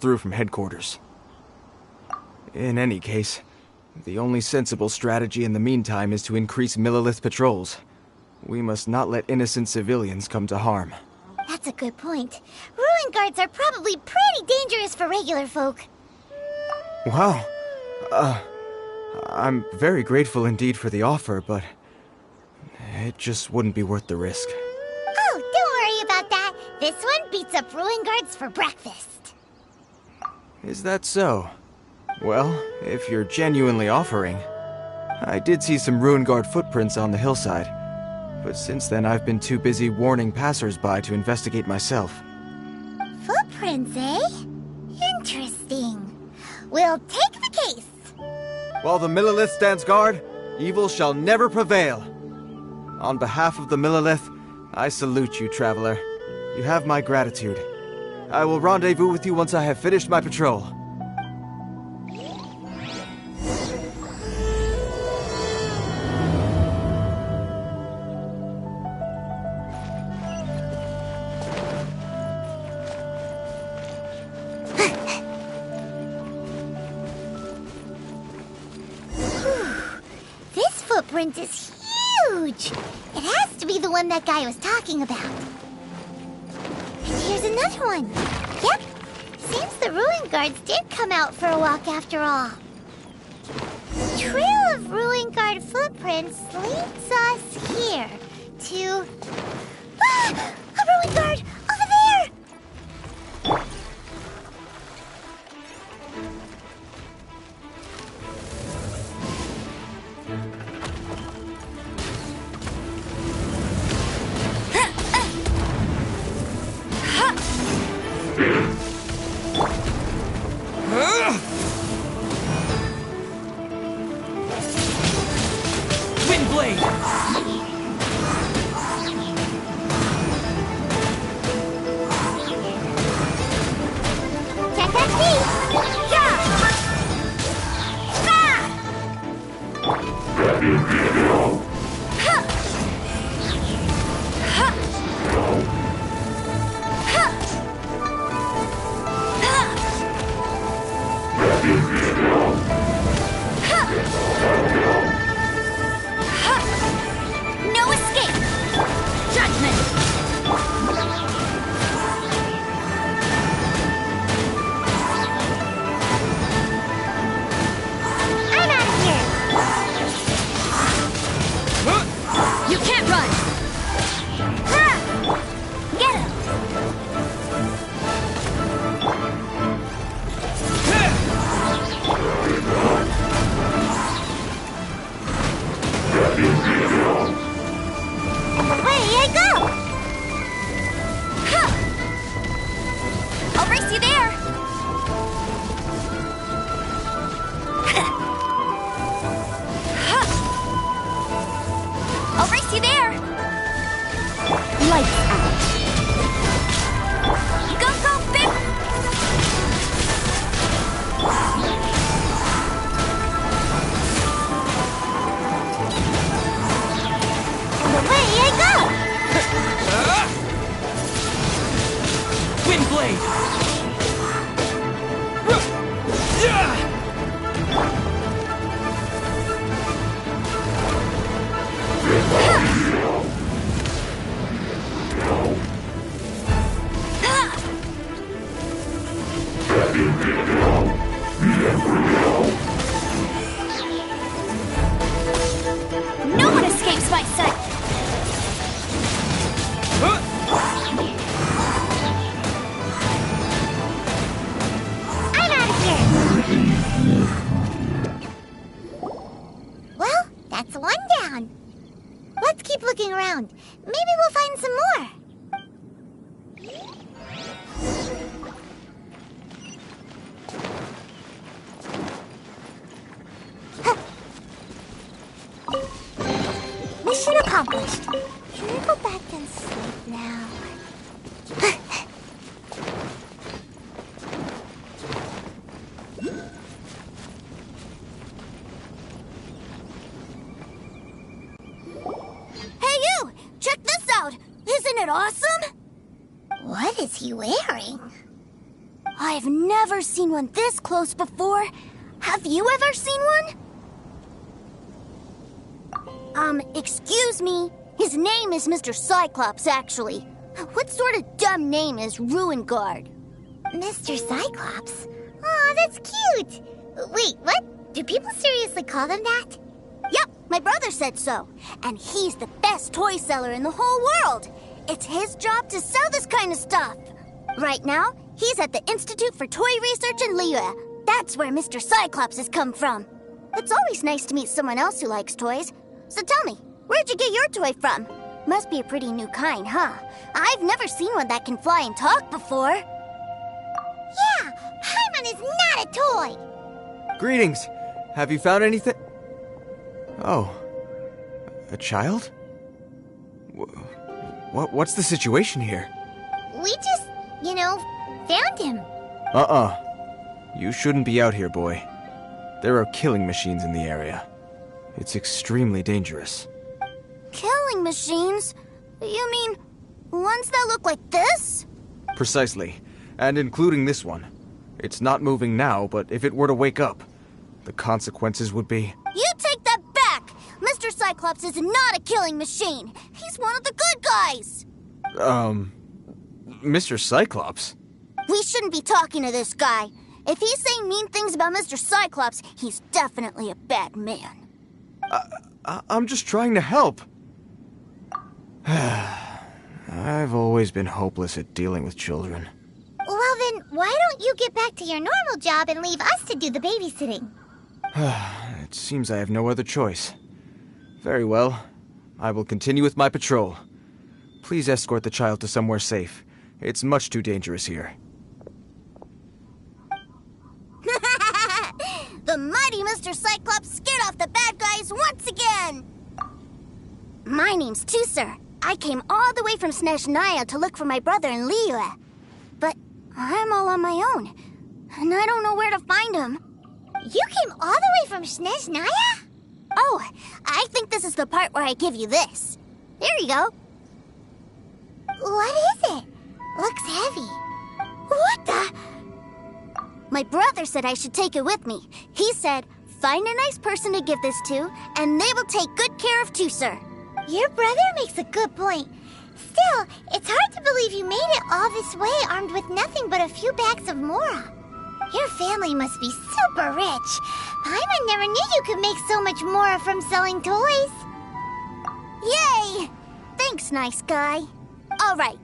through from headquarters. In any case, the only sensible strategy in the meantime is to increase Millilith patrols. We must not let innocent civilians come to harm. That's a good point. Ruin guards are probably pretty dangerous for regular folk. Wow. I'm very grateful indeed for the offer, but it just wouldn't be worth the risk. Oh, don't worry about that. This one beats up ruin guards for breakfast. Is that so? Well, if you're genuinely offering. I did see some ruin guard footprints on the hillside, but since then I've been too busy warning passers-by to investigate myself. Footprints, eh? Interesting. We'll take the case. While the Millilith stands guard, evil shall never prevail. On behalf of the Millilith, I salute you, traveler. You have my gratitude. I will rendezvous with you once I have finished my patrol. This footprint is huge. It has to be the one that guy was talking about. And here's another one. Yep. Seems the ruin guards did come out for a walk after all. Trail of ruin guard footprints leads us here to... Ah! A ruin guard! Over there! Windblade! Check that speed! Yeah! No escape! Judgment! I'm out of here! You can't run! Get him! Away I go! I'll race you there! I'll race you there! Lights out. Go, go, babe! Away I go! Windblade! No one escapes my sight! I'm out of here! Well, that's one down. Let's keep looking around. Maybe we'll find some more. Huh. Mission accomplished. Can I go back and sleep now? Hey you! Check this out! Isn't it awesome? What is he wearing? I I've never seen one this close before. Have you ever seen one? Excuse me. His name is Mr. Cyclops, actually. What sort of dumb name is Ruin Guard? Mr. Cyclops? Aw, that's cute! Wait, what? Do people seriously call them that? Yep, my brother said so. And he's the best toy seller in the whole world. It's his job to sell this kind of stuff. Right now, he's at the Institute for Toy Research in Liyue. That's where Mr. Cyclops has come from. It's always nice to meet someone else who likes toys. So tell me, where'd you get your toy from? Must be a pretty new kind, huh? I've never seen one that can fly and talk before. Yeah, Paimon is not a toy! Greetings! Have you found anything? Oh. A child? What's the situation here? We just, found him. You shouldn't be out here, boy. There are killing machines in the area. It's extremely dangerous. Killing machines? You mean ones that look like this? Precisely. And including this one. It's not moving now, but if it were to wake up, the consequences would be... You take that back! Mr. Cyclops is not a killing machine. He's one of the good guys. Mr. Cyclops? We shouldn't be talking to this guy. If he's saying mean things about Mr. Cyclops, he's definitely a bad man. I'm just trying to help. I've always been hopeless at dealing with children. Well then, why don't you get back to your normal job and leave us to do the babysitting? It seems I have no other choice. Very well. I will continue with my patrol. Please escort the child to somewhere safe. It's much too dangerous here. The mighty Mr. Cyclops scared off the bad guys once again! My name's Tusser. I came all the way from Snezhnaya to look for my brother in Liyue. But I'm all on my own, and I don't know where to find him. You came all the way from Snezhnaya? Oh, I think this is the part where I give you this. Here you go. What is it? Looks heavy. What the? My brother said I should take it with me. He said, find a nice person to give this to, and they will take good care of Tusser. Your brother makes a good point. Still, it's hard to believe you made it all this way armed with nothing but a few bags of Mora. Your family must be super rich. Paimon never knew you could make so much Mora from selling toys. Yay! Thanks, nice guy. All right,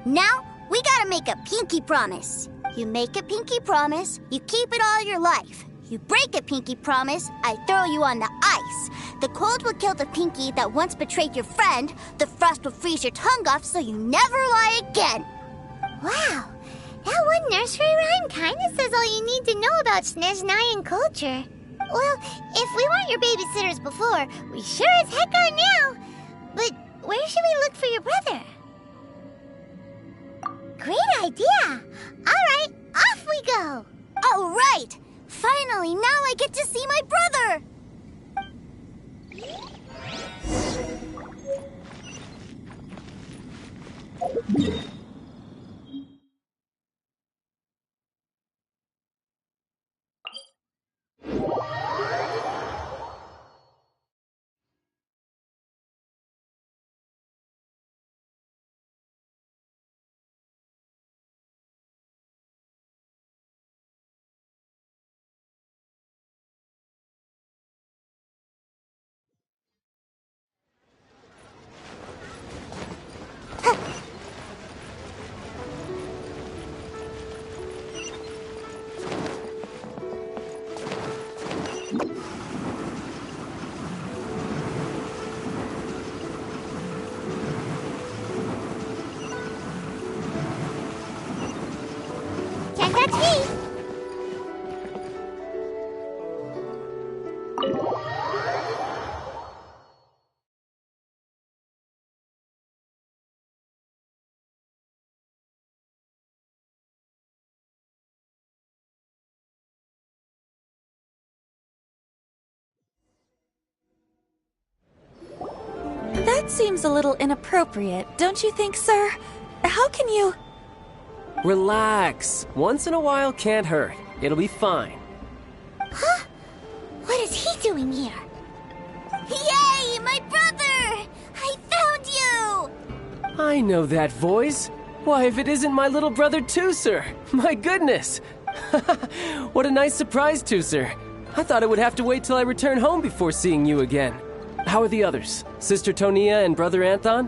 now we gotta make a pinky promise. You make a pinky promise, you keep it all your life. You break a pinky promise, I throw you on the ice. The cold will kill the pinky that once betrayed your friend. The frost will freeze your tongue off so you never lie again. Wow, that one nursery rhyme kinda says all you need to know about Snezhnayan culture. Well, if we weren't your babysitters before, we sure as heck are now. But where should we look for your brother? Great idea! Alright, off we go! All right! Finally, now I get to see my brother! Can't touch me! That seems a little inappropriate, don't you think, sir? How can you... Relax. Once in a while can't hurt. It'll be fine. Huh? What is he doing here? Yay, my brother! I found you! I know that voice. Why, if it isn't my little brother Tooser! My goodness! What a nice surprise, Tooser. I thought I would have to wait till I return home before seeing you again. How are the others? Sister Tonia and Brother Anthon?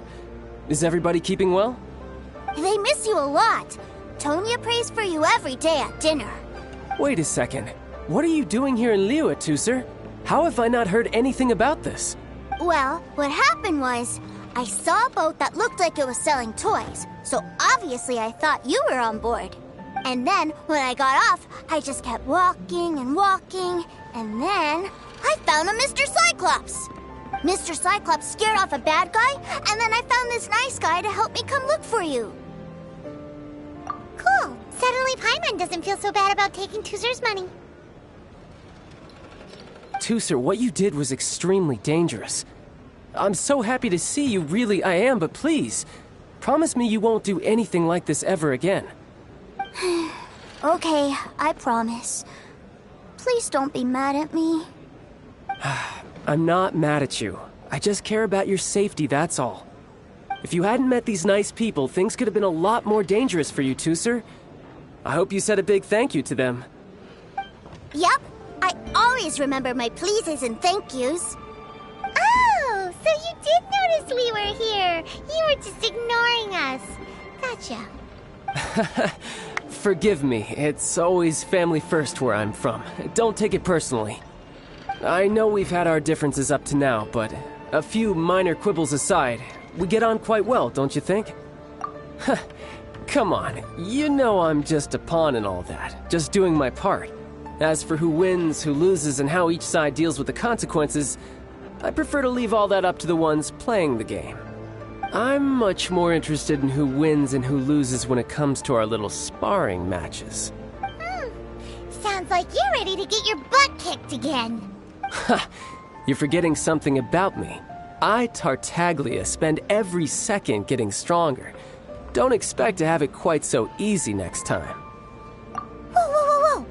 Is everybody keeping well? They miss you a lot. Tonya prays for you every day at dinner. Wait a second. What are you doing here in Liyue, Tooser? How have I not heard anything about this? Well, what happened was, I saw a boat that looked like it was selling toys, so obviously I thought you were on board. And then, when I got off, I just kept walking and walking, and then I found a Mr. Cyclops. Mr. Cyclops scared off a bad guy, and then I found this nice guy to help me come look for you. Cool. Suddenly Paimon doesn't feel so bad about taking Tooser's money. Tooser, what you did was extremely dangerous. I'm so happy to see you, really I am, but please, promise me you won't do anything like this ever again. Okay, I promise. Please don't be mad at me. I'm not mad at you. I just care about your safety, that's all. If you hadn't met these nice people, things could have been a lot more dangerous for you, Tooser. I hope you said a big thank you to them. Yep, I always remember my pleases and thank yous. Oh, so you did notice we were here. You were just ignoring us. Gotcha. Forgive me, it's always family first where I'm from. Don't take it personally. I know we've had our differences up to now, but a few minor quibbles aside, we get on quite well, don't you think? Come on, you know I'm just a pawn in all that, just doing my part. As for who wins, who loses, and how each side deals with the consequences, I prefer to leave all that up to the ones playing the game. I'm much more interested in who wins and who loses when it comes to our little sparring matches. Sounds like you're ready to get your butt kicked again. Ha! You're forgetting something about me. I, Tartaglia, spend every second getting stronger. Don't expect to have it quite so easy next time. Whoa.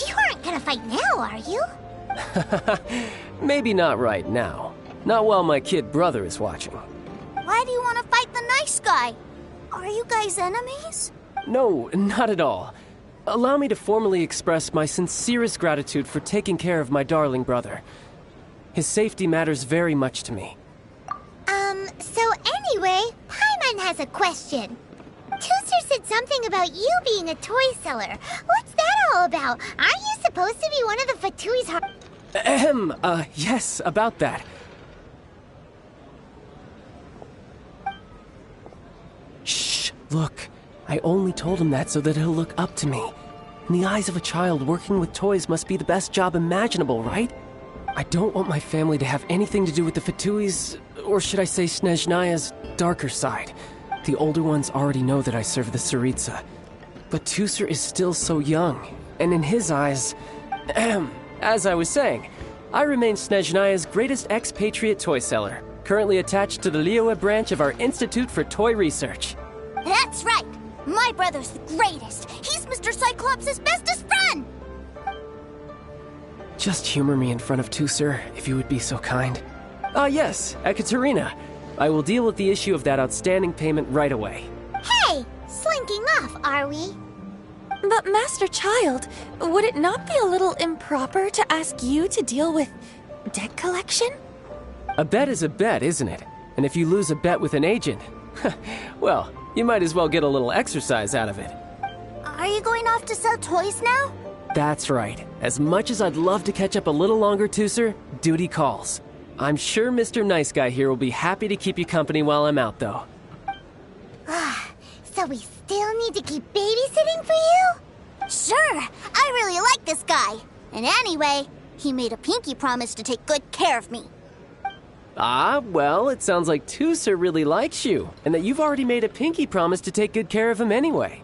You aren't gonna fight now, are you? Maybe not right now. Not while my kid brother is watching. Why do you want to fight the nice guy? Are you guys enemies? No, not at all. Allow me to formally express my sincerest gratitude for taking care of my darling brother. His safety matters very much to me. So anyway, Paimon has a question. Tooser said something about you being a toy seller. What's that all about? Aren't you supposed to be one of the Fatui's Yes, about that. Shh, look. I only told him that so that he'll look up to me. In the eyes of a child, working with toys must be the best job imaginable, right? I don't want my family to have anything to do with the Fatui's, or should I say Snezhnaya's, darker side. The older ones already know that I serve the Tsaritsa. But Tooser is still so young, and in his eyes... as I was saying, I remain Snezhnaya's greatest expatriate toy seller, currently attached to the Liyue branch of our Institute for Toy Research. That's right! My brother's the greatest! He's Mr. Cyclops' bestest friend! Just humor me in front of Tooser, if you would be so kind. Yes, Ekaterina. I will deal with the issue of that outstanding payment right away. Hey! Slinking off, are we? But Master Child, would it not be a little improper to ask you to deal with debt collection? A bet is a bet, isn't it? And if you lose a bet with an agent, well, you might as well get a little exercise out of it. Are you going off to sell toys now? That's right. As much as I'd love to catch up a little longer, Tooser, duty calls. I'm sure Mr. Nice Guy here will be happy to keep you company while I'm out, though. So we still need to keep babysitting for you? Sure, I really like this guy. And anyway, he made a pinky promise to take good care of me. Ah, well, it sounds like Tooser really likes you, and that you've already made a pinky promise to take good care of him anyway.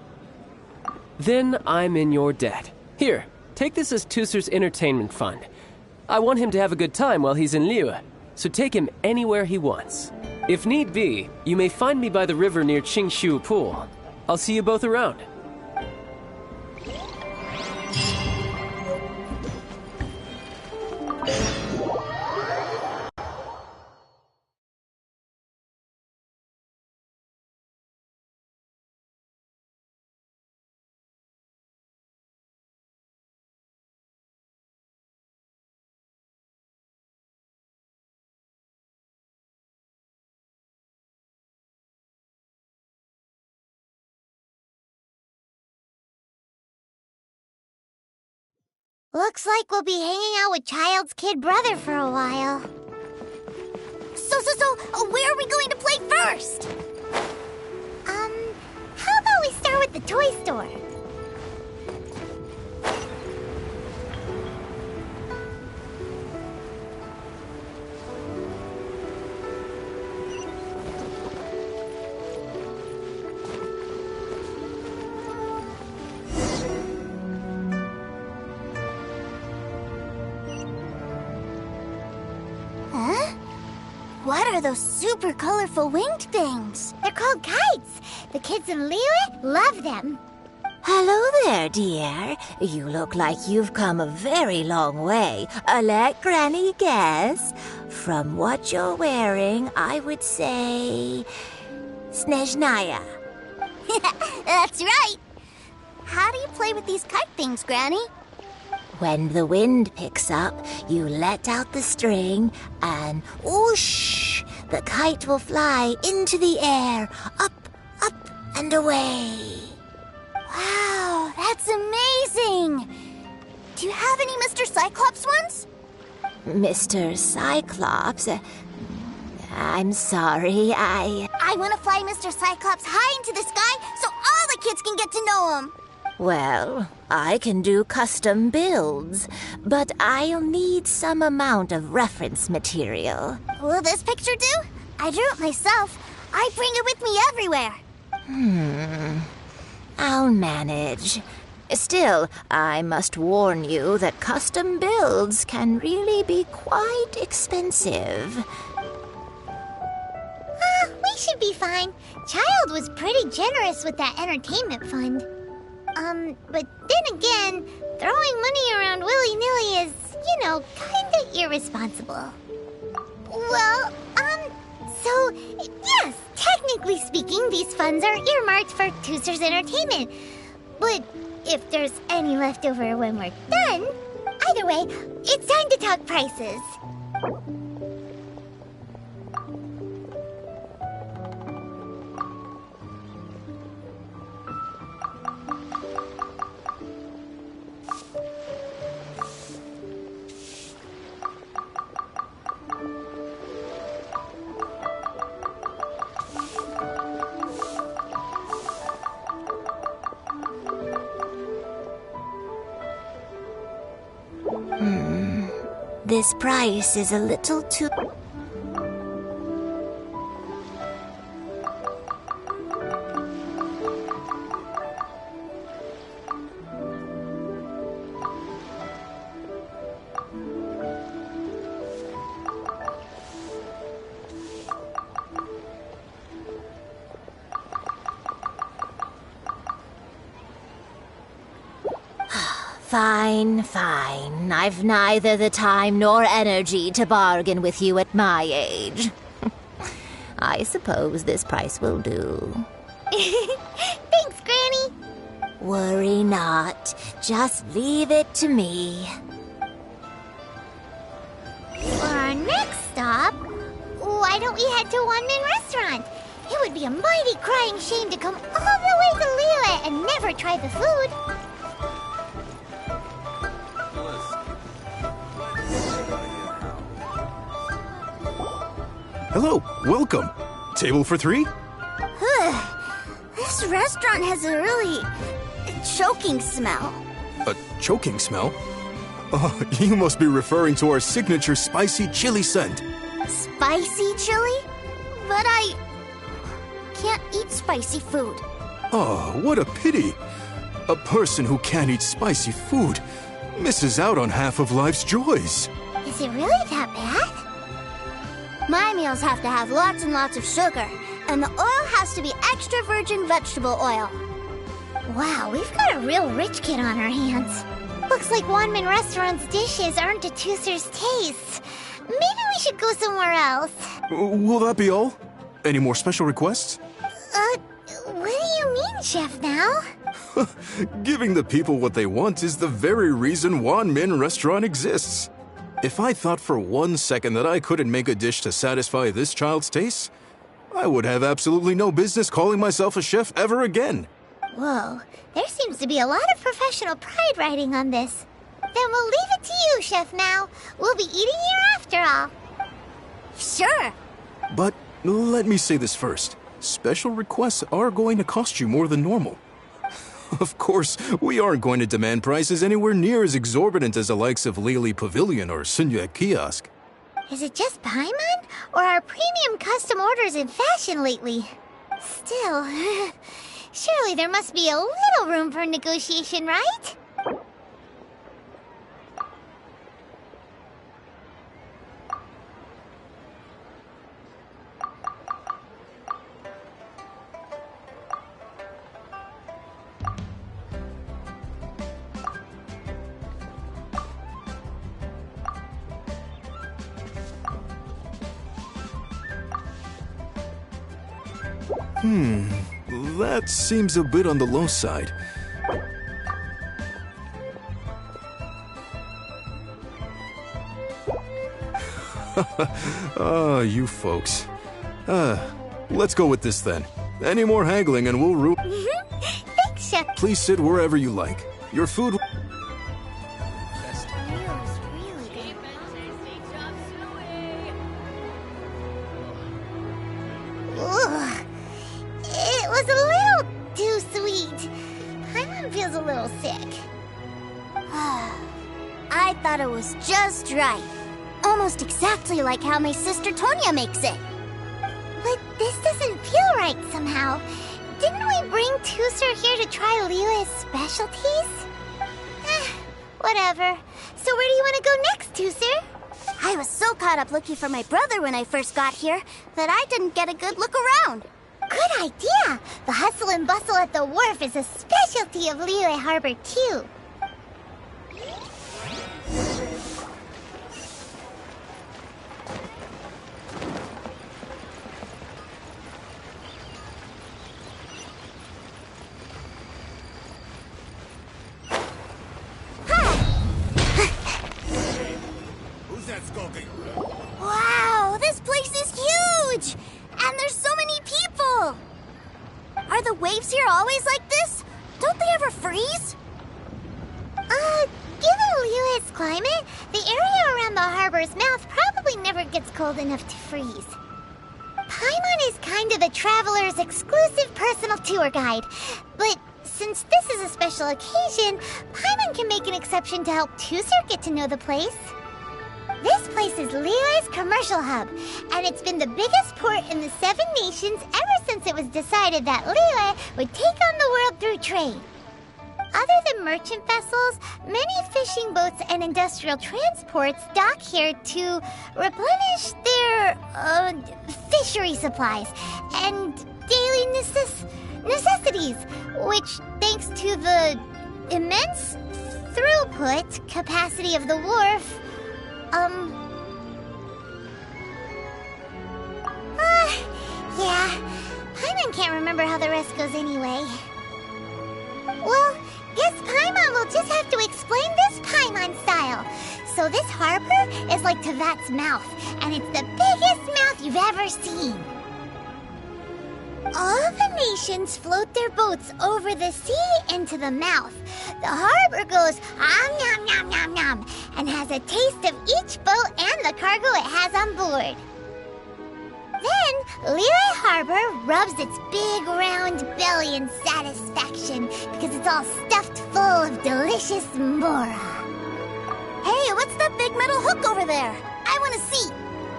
Then I'm in your debt. Here, take this as Tooser's entertainment fund. I want him to have a good time while he's in Liyue, so take him anywhere he wants. If need be, you may find me by the river near Qingshu Pool. I'll see you both around. Looks like we'll be hanging out with Child's kid brother for a while. So, where are we going to play first? How about we start with the toy store? Huh? What are those super colorful winged things? They're called kites. The kids in Liyue love them. Hello there, dear. You look like you've come a very long way. Let Granny guess. From what you're wearing, I would say... Snezhnaya. That's right. How do you play with these kite things, Granny? When the wind picks up, you let out the string and whoosh! The kite will fly into the air, up, and away. Wow, that's amazing! Do you have any Mr. Cyclops ones? Mr. Cyclops? I'm sorry, I want to fly Mr. Cyclops high into the sky so all the kids can get to know him. Well, I can do custom builds, but I'll need some amount of reference material. Will this picture do? I drew it myself. I bring it with me everywhere. I'll manage. Still, I must warn you that custom builds can really be quite expensive. We should be fine. Child was pretty generous with that entertainment fund. But then again, throwing money around willy-nilly is, kinda irresponsible. Well, so, yes, technically speaking, these funds are earmarked for Tooster's entertainment. But if there's any left over when we're done, either way, it's time to talk prices. This price is a little too... Fine. I've neither the time nor energy to bargain with you at my age. I suppose this price will do. Thanks, Granny. Worry not. Just leave it to me. For our next stop, why don't we head to Wanmin Restaurant? It would be a mighty crying shame to come all the way to Liyue and never try the food. Hello, welcome. Table for three? This restaurant has a really choking smell. A choking smell? Oh, you must be referring to our signature spicy chili scent. Spicy chili? But I can't eat spicy food. Oh, what a pity. A person who can't eat spicy food misses out on half of life's joys. Is it really that bad? My meals have to have lots and lots of sugar, and the oil has to be extra virgin vegetable oil. Wow, we've got a real rich kid on our hands. Looks like Wanmin Restaurant's dishes aren't to Tooster's taste. Maybe we should go somewhere else. Will that be all? Any more special requests? What do you mean, Chef Now? Giving the people what they want is the very reason Wanmin Restaurant exists. If I thought for 1 second that I couldn't make a dish to satisfy this child's taste, I would have absolutely no business calling myself a chef ever again. Whoa, there seems to be a lot of professional pride riding on this. Then we'll leave it to you, Chef Mao. We'll be eating here after all. Sure. But let me say this first. Special requests are going to cost you more than normal. Of course, we aren't going to demand prices anywhere near as exorbitant as the likes of Lily Pavilion or Sunya Kiosk. Is it just Paimon? Or are premium custom orders in fashion lately? Still, surely there must be a little room for negotiation, right? That seems a bit on the low side. You folks. Let's go with this then. Any more haggling and we'll Thanks, Chef. Please sit wherever you like. Your food... Ugh. It was a little too sweet. Paimon feels a little sick. I thought it was just right. Almost exactly like how my sister Tonya makes it. But this doesn't feel right somehow. Didn't we bring Tusser here to try Liyue's specialties? Whatever. So where do you want to go next, Tusser? I was so caught up looking for my brother when I first got here that I didn't get a good look around. Good idea! The hustle and bustle at the wharf is a specialty of Liyue Harbor, too. Wow, this place is huge! And there's so many people! Are the waves here always like this? Don't they ever freeze? Given Liyue's climate, the area around the harbor's mouth probably never gets cold enough to freeze. Paimon is kind of the traveler's exclusive personal tour guide, but since this is a special occasion, Paimon can make an exception to help Tusser get to know the place. This place is Liyue's commercial hub, and it's been the biggest port in the Seven Nations ever since it was decided that Liyue would take on the world through trade. Other than merchant vessels, many fishing boats and industrial transports dock here to replenish their, fishery supplies and daily necessities, which, thanks to the immense throughput capacity of the wharf, yeah, Paimon can't remember how the rest goes anyway. Well, guess Paimon will just have to explain this Paimon style. So this harbor is like Tevat's mouth, and it's the biggest mouth you've ever seen. All the nations float their boats over the sea into the mouth. The harbor goes nom nom nom nom and has a taste of each boat and the cargo it has on board. Then, Liyue Harbor rubs its big round belly in satisfaction because it's all stuffed full of delicious mora. Hey, what's that big metal hook over there? I want to see.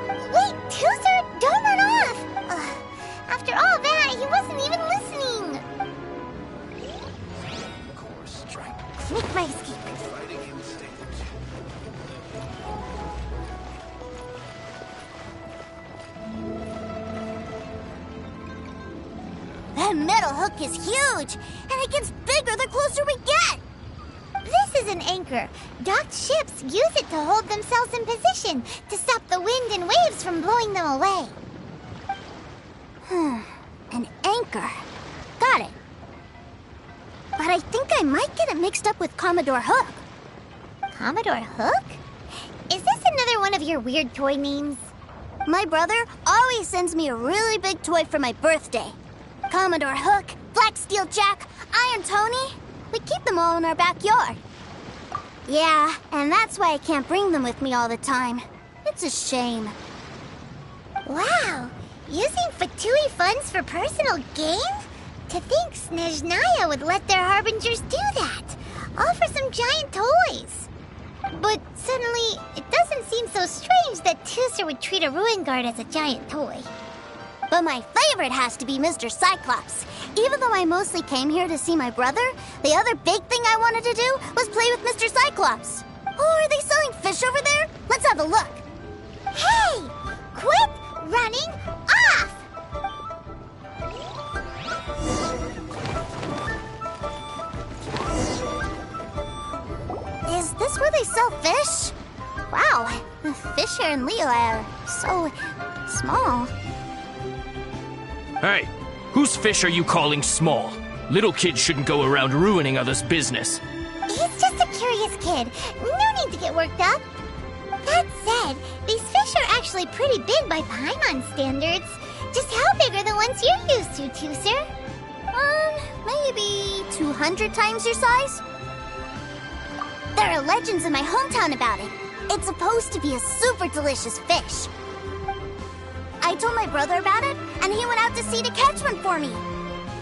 Wait, Tusser, don't run off! After all that, he wasn't even listening. Make my escape. That metal hook is huge, and it gets bigger the closer we get. This is an anchor. Docked ships use it to hold themselves in position to stop the wind and waves from blowing them away. An anchor. Got it. But I think I might get it mixed up with Commodore Hook. Commodore Hook? Is this another one of your weird toy names? My brother always sends me a really big toy for my birthday. Commodore Hook, Black Steel Jack, Iron Tony. We keep them all in our backyard. Yeah, and that's why I can't bring them with me all the time. It's a shame. Wow, using Fatui funds for personal gain? To think Snezhnaya would let their harbingers do that, all for some giant toys. But suddenly, it doesn't seem so strange that Tusser would treat a ruin guard as a giant toy. But my favorite has to be Mr. Cyclops. Even though I mostly came here to see my brother, the other big thing I wanted to do was play with Mr. Cyclops. Oh, are they selling fish over there? Let's have a look. Hey! Quit running off! Is this where they sell fish? Wow, the fish here in Leo are so small. Hey, whose fish are you calling small? Little kids shouldn't go around ruining others' business. He's just a curious kid. No need to get worked up. That said, these fish are actually pretty big by Paimon standards. Just how big are the ones you're used to, Tusser? Maybe 200 times your size? There are legends in my hometown about it. It's supposed to be a super delicious fish. I told my brother about it, and he went out to sea to catch one for me.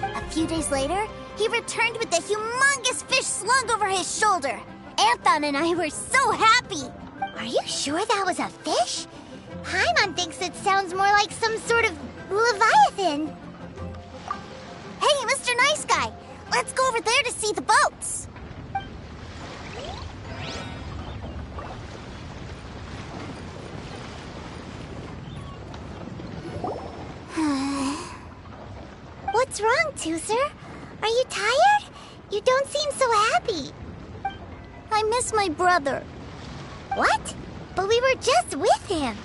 A few days later, he returned with a humongous fish slung over his shoulder. Anthon and I were so happy. Are you sure that was a fish? Paimon thinks it sounds more like some sort of leviathan. Hey, Mr. Nice Guy, let's go over there to see the boats. What's wrong, Tusser? Are you tired? You don't seem so happy. I miss my brother. What? But we were just with him.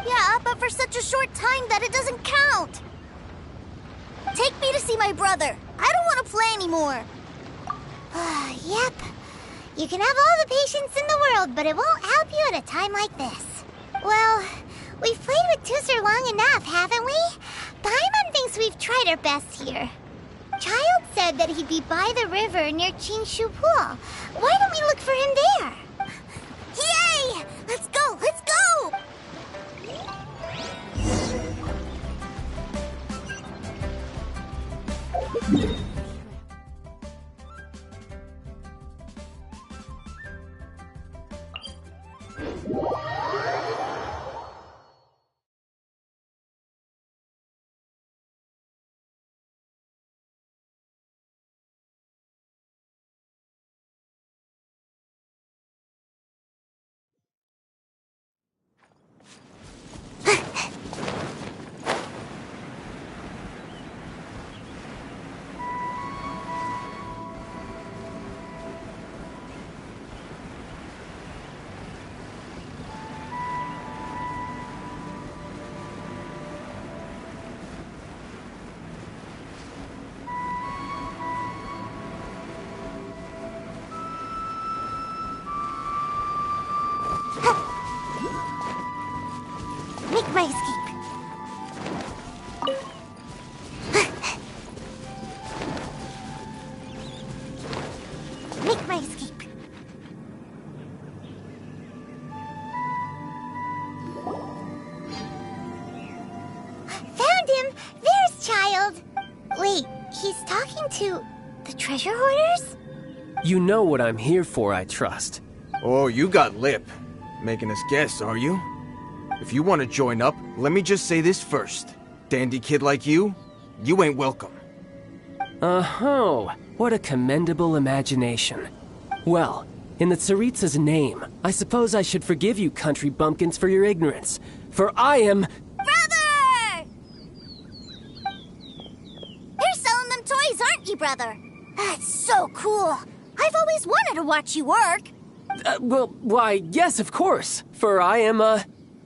Yeah, but for such a short time that it doesn't count. Take me to see my brother. I don't want to play anymore. Yep. You can have all the patience in the world, but it won't help you at a time like this. Well, we've played with Tusser long enough, haven't we? Paimon thinks we've tried our best here. Child said that he'd be by the river near Chinshu Pool. Why don't we look for him there? Yay! Let's go! Let's go! Make my escape. Make my escape. Found him! There's Child! Wait, he's talking to the treasure hoarders? You know what I'm here for, I trust. Oh, you got lip. Making us guess, are you? If you want to join up, let me just say this first. Dandy kid like you ain't welcome. Oh, what a commendable imagination. Well, in the Tsaritsa's name, I suppose I should forgive you country bumpkins for your ignorance. For I am... Brother! You're selling them toys, aren't you, brother? That's so cool. I've always wanted to watch you work. Why, yes, of course. For I am,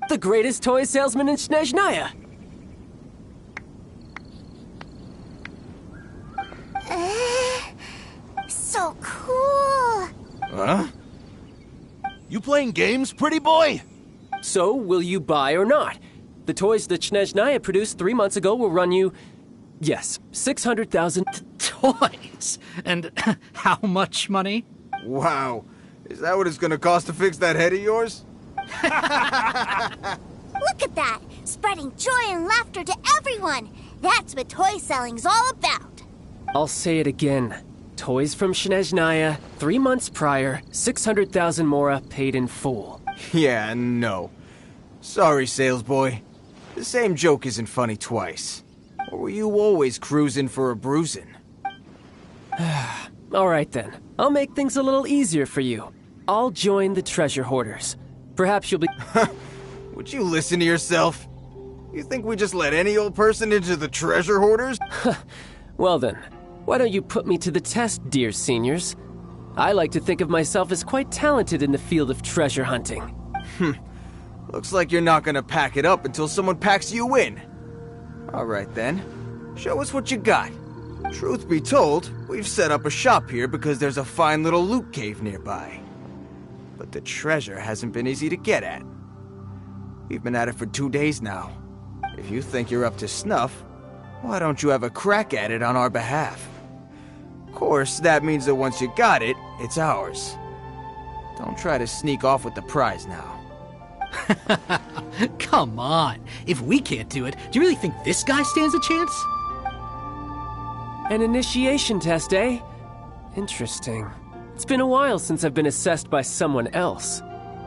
the greatest toy salesman in Snezhnaya. So cool. Huh? You playing games, pretty boy? So, will you buy or not? The toys that Snezhnaya produced 3 months ago will run you, yes, 600,000... Toys? And how much money? Wow. Is that what it's gonna cost to fix that head of yours? Look at that! Spreading joy and laughter to everyone! That's what toy selling's all about! I'll say it again. Toys from Snezhnaya, 3 months prior, 600,000 mora paid in full. Yeah, no. Sorry, salesboy. The same joke isn't funny twice. Or were you always cruising for a bruising? Alright then, I'll make things a little easier for you. I'll join the treasure hoarders. Perhaps you'll be— Would you listen to yourself? You think we just let any old person into the treasure hoarders? Well then, why don't you put me to the test, dear seniors? I like to think of myself as quite talented in the field of treasure hunting. Looks like you're not gonna pack it up until someone packs you in. Alright then, show us what you got. Truth be told, we've set up a shop here because there's a fine little loot cave nearby. But the treasure hasn't been easy to get at. We've been at it for 2 days now. If you think you're up to snuff, why don't you have a crack at it on our behalf? Of course, that means that once you got it, it's ours. Don't try to sneak off with the prize now. Come on. If we can't do it, do you really think this guy stands a chance? An initiation test, eh? Interesting. It's been a while since I've been assessed by someone else.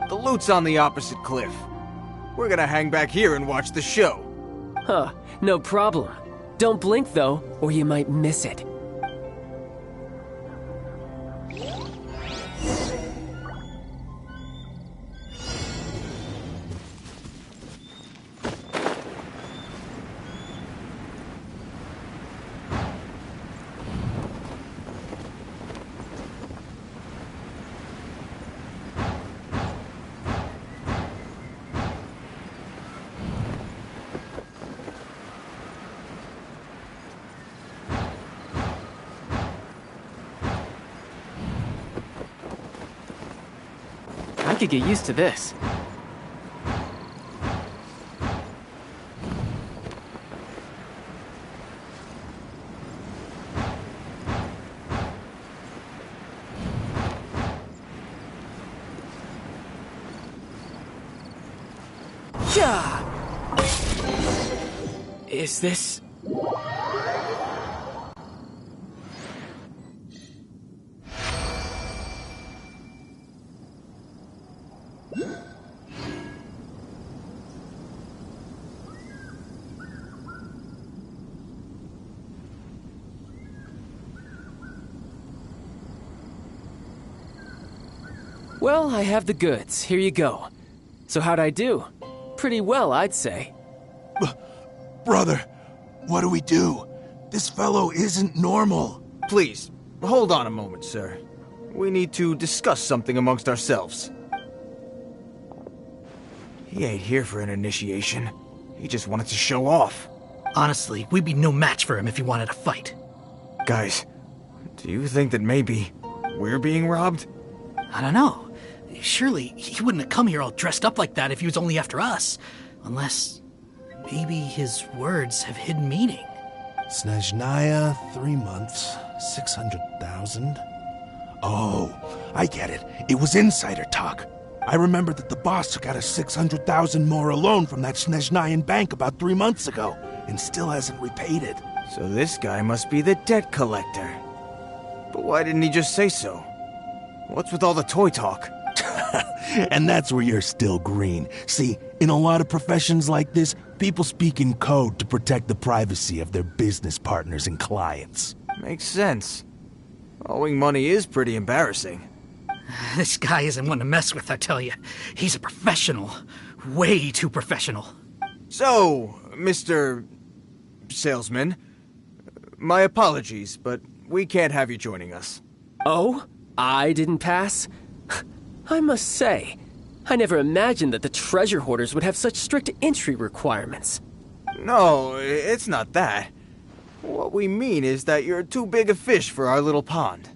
The loot's on the opposite cliff. We're gonna hang back here and watch the show. Huh, no problem. Don't blink though, or you might miss it. I could get used to this. Yeah. Is this... Well, I have the goods. Here you go. So how'd I do? Pretty well, I'd say. Brother, what do we do? This fellow isn't normal. Please, hold on a moment, sir. We need to discuss something amongst ourselves. He ain't here for an initiation. He just wanted to show off. Honestly, we'd be no match for him if he wanted to fight. Guys, do you think that maybe we're being robbed? I don't know. Surely he wouldn't have come here all dressed up like that if he was only after us. Unless maybe his words have hidden meaning. Snezhnaya, 3 months, 600,000. Oh, I get it. It was insider talk. I remember that the boss took out a 600,000 mora loan from that Snezhnayan bank about 3 months ago, and still hasn't repaid it. So this guy must be the debt collector. But why didn't he just say so? What's with all the toy talk? And that's where you're still green. See, in a lot of professions like this, people speak in code to protect the privacy of their business partners and clients. Makes sense. Owing money is pretty embarrassing. This guy isn't one to mess with, I tell you. He's a professional. Way too professional. So, Mr. Salesman, my apologies, but we can't have you joining us. Oh? I didn't pass? I must say, I never imagined that the treasure hoarders would have such strict entry requirements. No, it's not that. What we mean is that you're too big a fish for our little pond.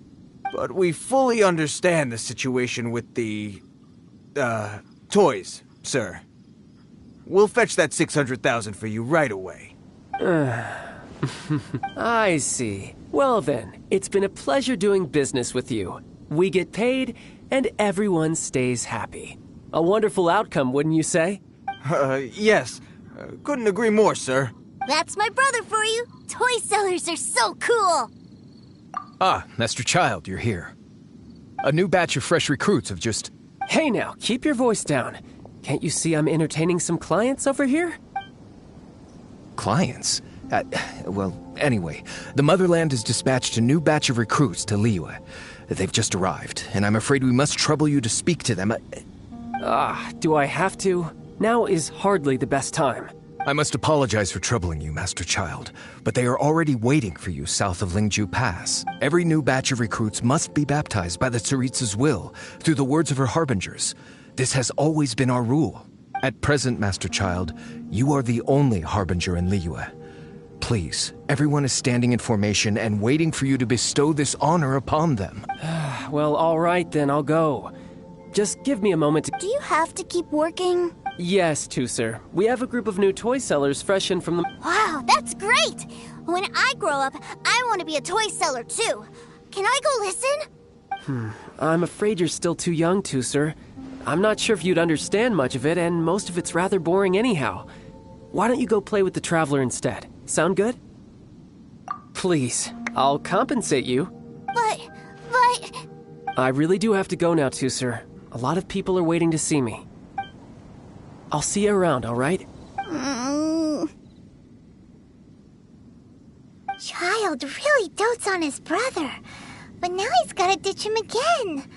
But we fully understand the situation with the, toys, sir. We'll fetch that 600,000 for you right away. I see. Well then, it's been a pleasure doing business with you. We get paid, and everyone stays happy. A wonderful outcome, wouldn't you say? Yes. Couldn't agree more, sir. That's my brother for you. Toy sellers are so cool. Ah, Master Child, you're here. A new batch of fresh recruits have just... Hey now, keep your voice down. Can't you see I'm entertaining some clients over here? Clients? Well, anyway, the Motherland has dispatched a new batch of recruits to Liyue. They've just arrived, and I'm afraid we must trouble you to speak to them. Do I have to? Now is hardly the best time. I must apologize for troubling you, Master Child, but they are already waiting for you south of Lingju Pass. Every new batch of recruits must be baptized by the Tsaritsa's will, through the words of her harbingers. This has always been our rule. At present, Master Child, you are the only harbinger in Liyue. Please, everyone is standing in formation and waiting for you to bestow this honor upon them. Well, all right then, I'll go. Just give me a moment to... Do you have to keep working? Yes, Tusser. We have a group of new toy sellers fresh in from the... Wow, that's great! When I grow up, I want to be a toy seller too. Can I go listen? I'm afraid you're still too young, Tusser. I'm not sure if you'd understand much of it, and most of it's rather boring anyhow. Why don't you go play with the Traveler instead? Sound good? Please, I'll compensate you. But... I really do have to go now, Tusser. A lot of people are waiting to see me. I'll see you around, all right? Child really dotes on his brother, but now he's gotta ditch him again.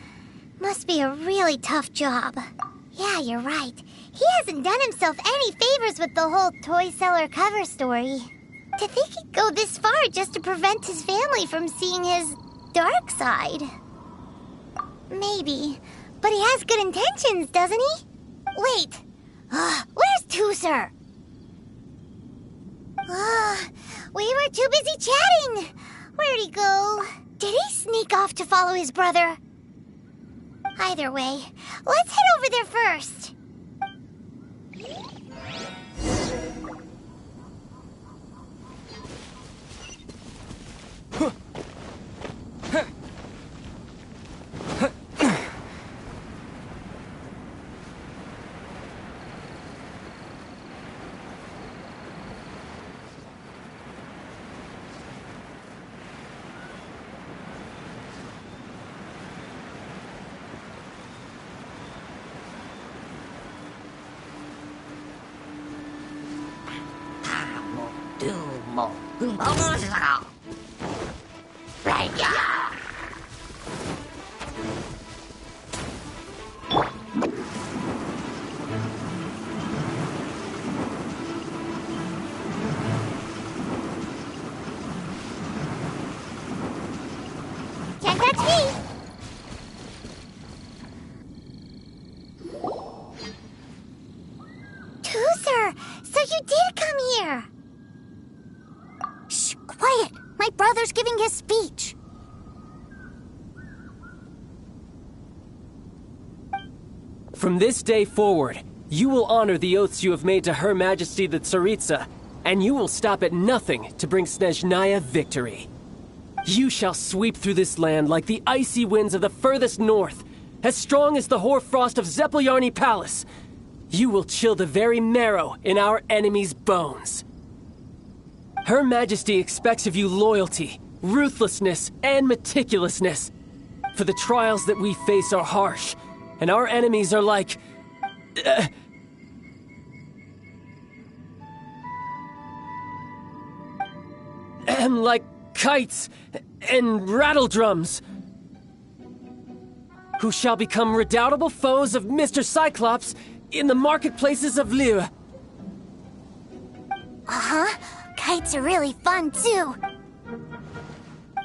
Must be a really tough job. Yeah, you're right. He hasn't done himself any favors with the whole toy seller cover story. To think he'd go this far just to prevent his family from seeing his dark side. Maybe, but he has good intentions, doesn't he? Wait, where's Tusser? We were too busy chatting. Where'd he go? Did he sneak off to follow his brother? Either way, let's head over there first. Can't touch me! Tusser, so you did come here! Shh, quiet! My brother's giving his speech. From this day forward, you will honor the oaths you have made to Her Majesty the Tsaritsa, and you will stop at nothing to bring Snezhnaya victory. You shall sweep through this land like the icy winds of the furthest north, as strong as the hoarfrost of Zepelyarny Palace. You will chill the very marrow in our enemies' bones. Her Majesty expects of you loyalty, ruthlessness, and meticulousness. For the trials that we face are harsh, and our enemies are like... like kites and rattle drums, who shall become redoubtable foes of Mr. Cyclops in the marketplaces of Liyue. Kites are really fun too.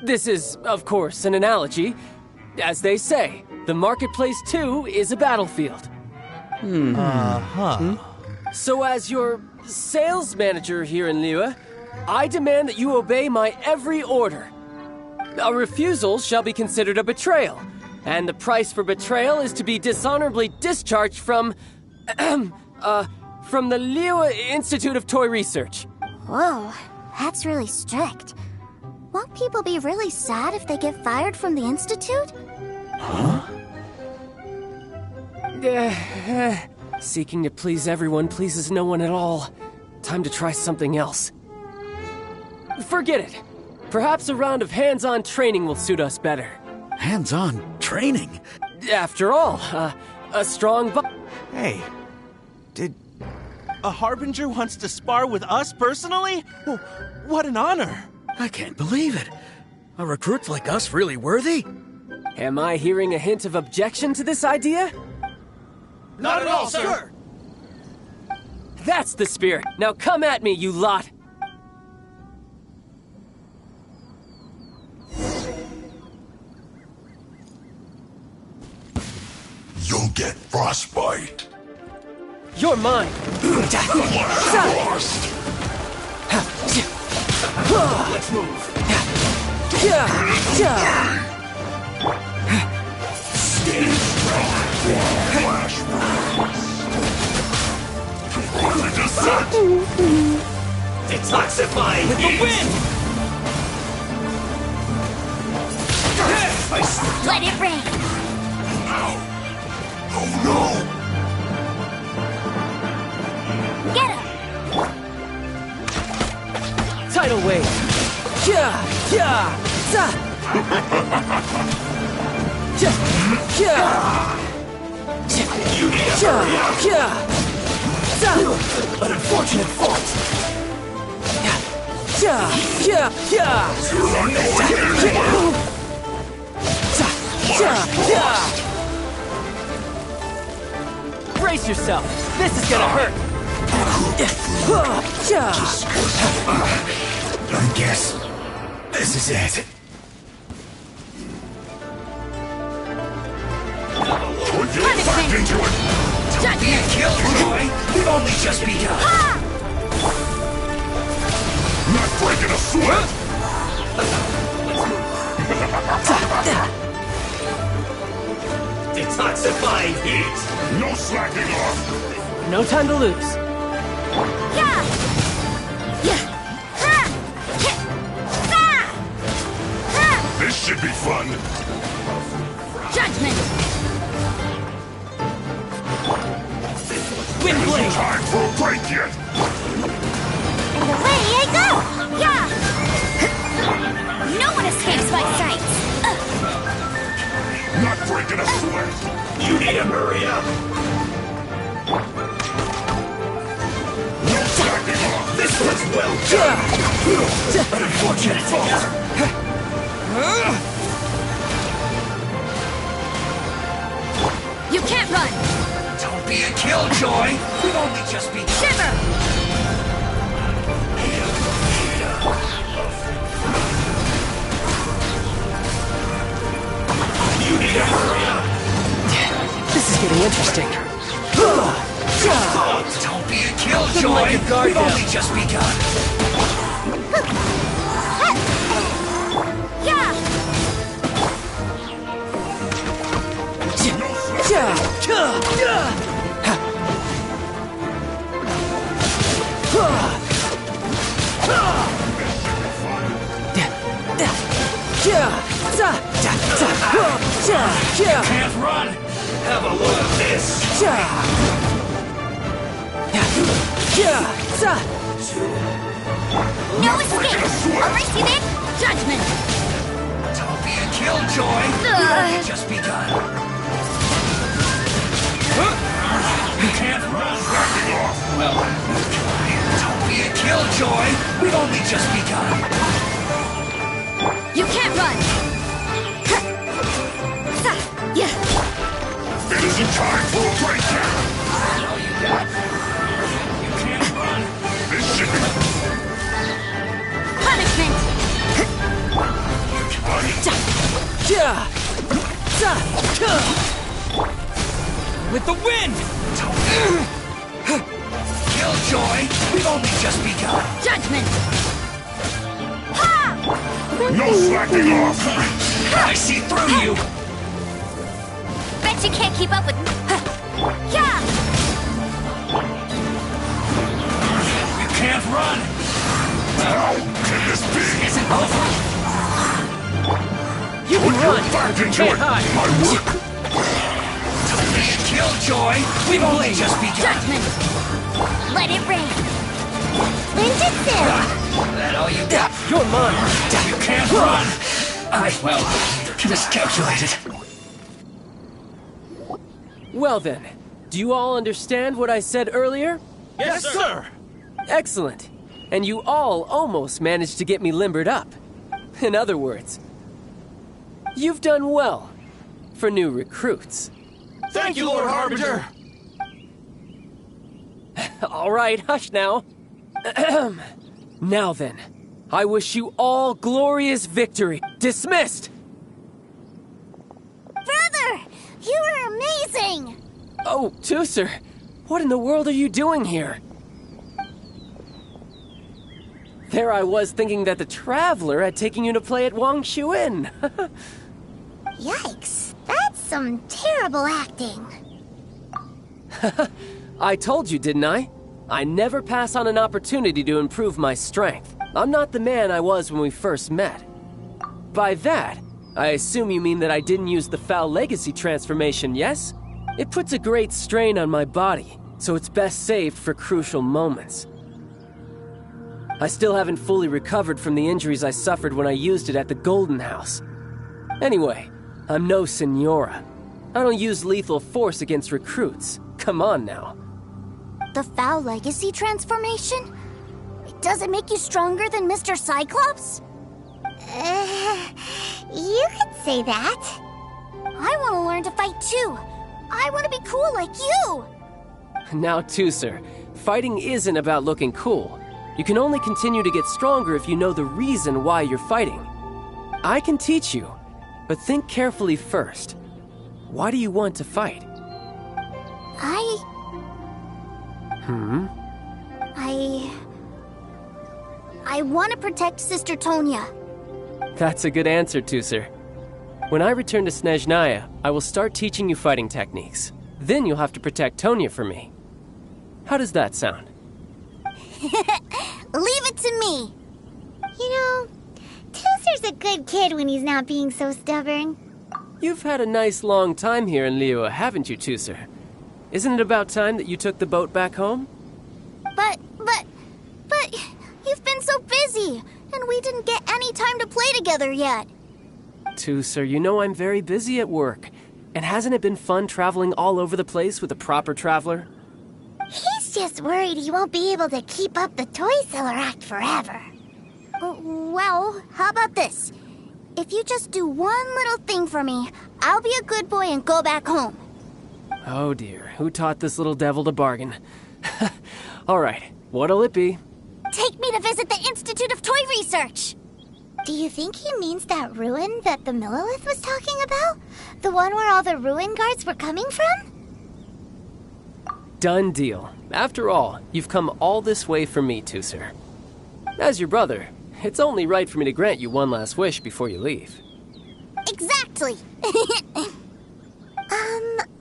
This is, of course, an analogy. As they say, the marketplace too is a battlefield. So as your sales manager here in Liyue, I demand that you obey my every order. A refusal shall be considered a betrayal, and the price for betrayal is to be dishonorably discharged from the Liyue Institute of Toy Research. Whoa, that's really strict. Won't people be really sad if they get fired from the Institute? Seeking to please everyone pleases no one at all. Time to try something else. Forget it. Perhaps a round of hands-on training will suit us better. Hands-on training? After all, a strong Hey, did... A Harbinger wants to spar with us personally? Well, what an honor! I can't believe it. Are recruits like us really worthy? Am I hearing a hint of objection to this idea? Not at all, sir! That's the spirit. Now come at me, you lot! You'll get frostbite. You're mine! Frost! Let's move. Stay strong. Flash Prepare to descent. Detoxify with the wind! Let it rain! Oh no! Get him! Tidal wave! An unfortunate fault! Brace yourself! This is gonna hurt! I guess this is it. Put your back into it! Don't be a killjoy! We've only just begun! Not breaking a sweat! Detoxifying heat! No slacking off! No time to lose. This should be fun! Judgment! Wind blade! Time for a break yet! And away I go! Yeah! No one escapes my sight! Not breaking a sweat! You need to hurry up! No slacking off! This was well done! An unfortunate fault! You can't run! Don't be a killjoy! We've only just begun! Shiver! You need to hurry up! This is getting interesting. Don't be a killjoy! We've only just begun! Can't run! Have a look at this! No escape! Erase you then! Judgment! Don't be a killjoy! We've only just begun! You can't run! Backing off! Well, don't be a killjoy! We've only just begun! You can't run! It isn't time for a break yet! All you got! You can't run! This should be... Punishment! With the wind! Killjoy! We've only just begun! Judgment! No slacking off! I see through you! Bet you can't keep up with... Yeah! You can't run! How can this be? Isn't over! You can Put your run! back into Can't it! hide! My work! Don't be a Joy, we've only just begun. Judgment! Let it rain! Ninjutsu! That all you got? You're mine. You can't run. Well, miscalculated. Well then, do you all understand what I said earlier? Yes, sir! Excellent. And you all almost managed to get me limbered up. In other words, you've done well for new recruits. Thank you, Lord Harbinger! All right, hush now. Now then, I wish you all glorious victory. Dismissed! Brother! You are amazing! Oh, Tooser, what in the world are you doing here? There I was thinking that the Traveler had taken you to play at Wang Xuan. Yikes. That's some terrible acting. I told you, didn't I? I never pass on an opportunity to improve my strength. I'm not the man I was when we first met. By that, I assume you mean that I didn't use the Foul Legacy transformation, yes? It puts a great strain on my body, so it's best saved for crucial moments. I still haven't fully recovered from the injuries I suffered when I used it at the Golden House. Anyway, I'm no Senora. I don't use lethal force against recruits. Come on now. The Foul Legacy transformation? Does it make you stronger than Mr. Cyclops? You could say that. I want to learn to fight too. I want to be cool like you. Now, Tooser, fighting isn't about looking cool. You can only continue to get stronger if you know the reason why you're fighting. I can teach you, but think carefully first. Why do you want to fight? I want to protect Sister Tonya. That's a good answer, Tooser. When I return to Snezhnaya, I will start teaching you fighting techniques. Then you'll have to protect Tonya for me. How does that sound? Leave it to me. You know, Tooser's a good kid when he's not being so stubborn. You've had a nice long time here in Liyue, haven't you, Tooser? Isn't it about time that you took the boat back home? But, you've been so busy, and we didn't get any time to play together yet. Tooser, you know I'm very busy at work. And hasn't it been fun traveling all over the place with a proper traveler? He's just worried he won't be able to keep up the toy seller act forever. Well, how about this? If you just do one little thing for me, I'll be a good boy and go back home. Oh dear, who taught this little devil to bargain? All right, what'll it be? Take me to visit the Institute of Toy Research. Do you think he means that ruin that the Millilith was talking about? The one where all the ruin guards were coming from? Done deal. After all, you've come all this way for me, Tooser. As your brother, it's only right for me to grant you one last wish before you leave. Exactly.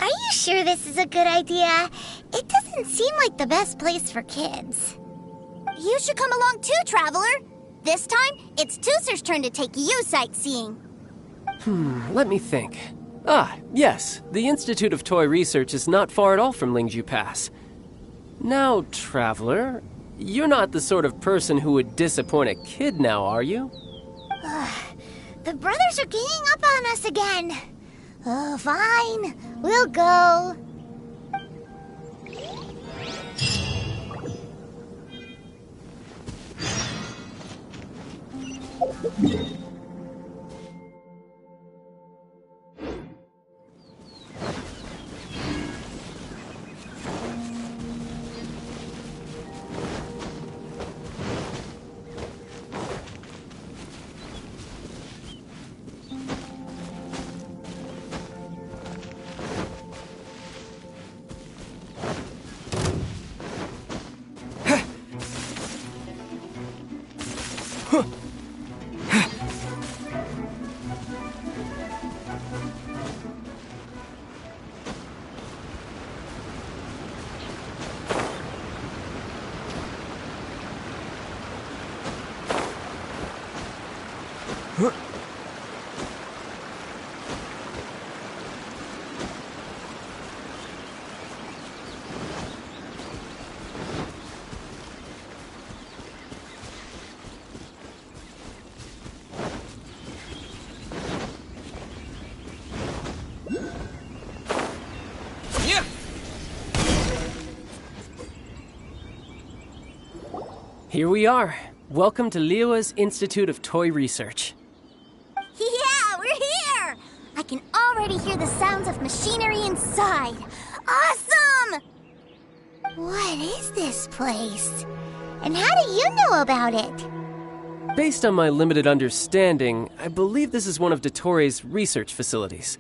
Are you sure this is a good idea? It doesn't seem like the best place for kids. You should come along too, Traveler. This time, it's Tooser's turn to take you sightseeing. Let me think. Ah, yes, the Institute of Toy Research is not far at all from Lingju Pass. Now, Traveler, you're not the sort of person who would disappoint a kid now, are you? The brothers are ganging up on us again. Oh, fine. We'll go. Here we are. Welcome to Liyue's Institute of Toy Research. Yeah, we're here! I can already hear the sounds of machinery inside. Awesome! What is this place? And how do you know about it? Based on my limited understanding, I believe this is one of Dottoro's research facilities.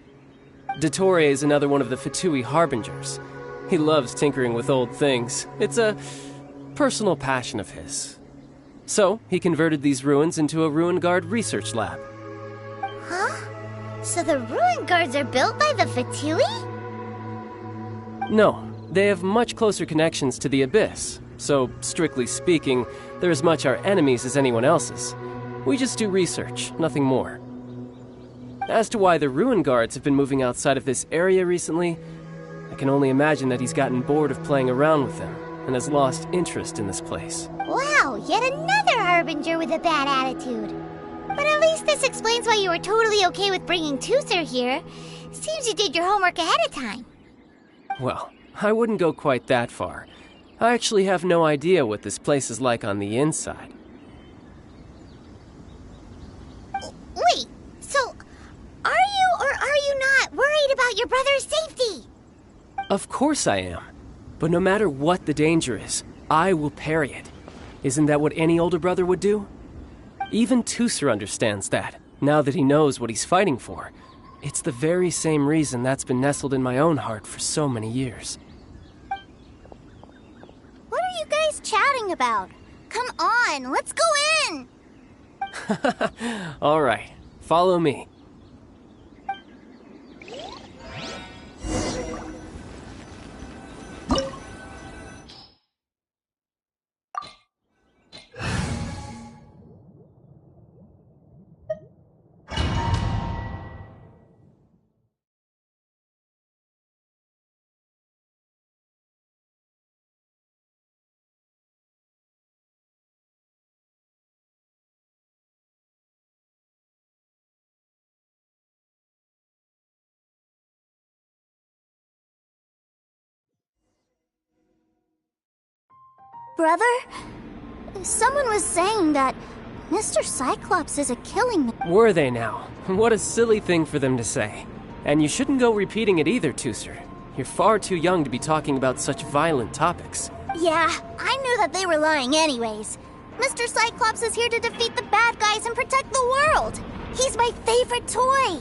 Dottore is another one of the Fatui Harbingers. He loves tinkering with old things. It's a personal passion of his. So, he converted these ruins into a Ruin Guard research lab. Huh? So the Ruin Guards are built by the Fatui? No, they have much closer connections to the Abyss. So, strictly speaking, they're as much our enemies as anyone else's. We just do research, nothing more. As to why the Ruin Guards have been moving outside of this area recently, I can only imagine that he's gotten bored of playing around with them and has lost interest in this place. Wow, yet another Harbinger with a bad attitude. But at least this explains why you were totally okay with bringing Tusser here. Seems you did your homework ahead of time. Well, I wouldn't go quite that far. I actually have no idea what this place is like on the inside. Wait, so are you or are you not worried about your brother's safety? Of course I am. But no matter what the danger is, I will parry it. Isn't that what any older brother would do? Even Tusser understands that, now that he knows what he's fighting for. It's the very same reason that's been nestled in my own heart for so many years. What are you guys chatting about? Come on, let's go in! All right, follow me. Brother, someone was saying that Mr. Cyclops is a killing me. Were they now? What a silly thing for them to say. And you shouldn't go repeating it either, Tusser. You're far too young to be talking about such violent topics. Yeah, I knew that they were lying anyways. Mr. Cyclops is here to defeat the bad guys and protect the world. He's my favorite toy.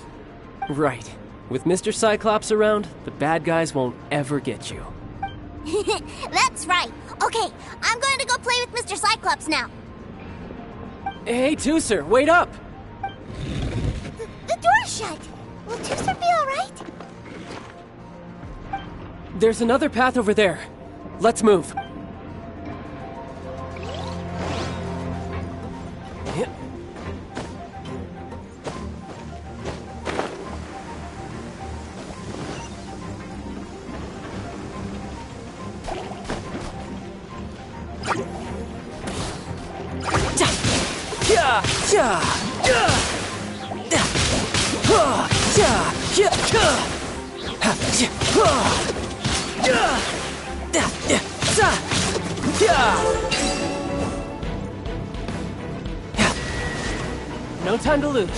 Right. With Mr. Cyclops around, the bad guys won't ever get you. That's right. Okay, I'm going to go play with Mr. Cyclops now. Hey, Tusser, wait up! The door's shut. Will Tusser be all right? There's another path over there. Let's move. No time to lose.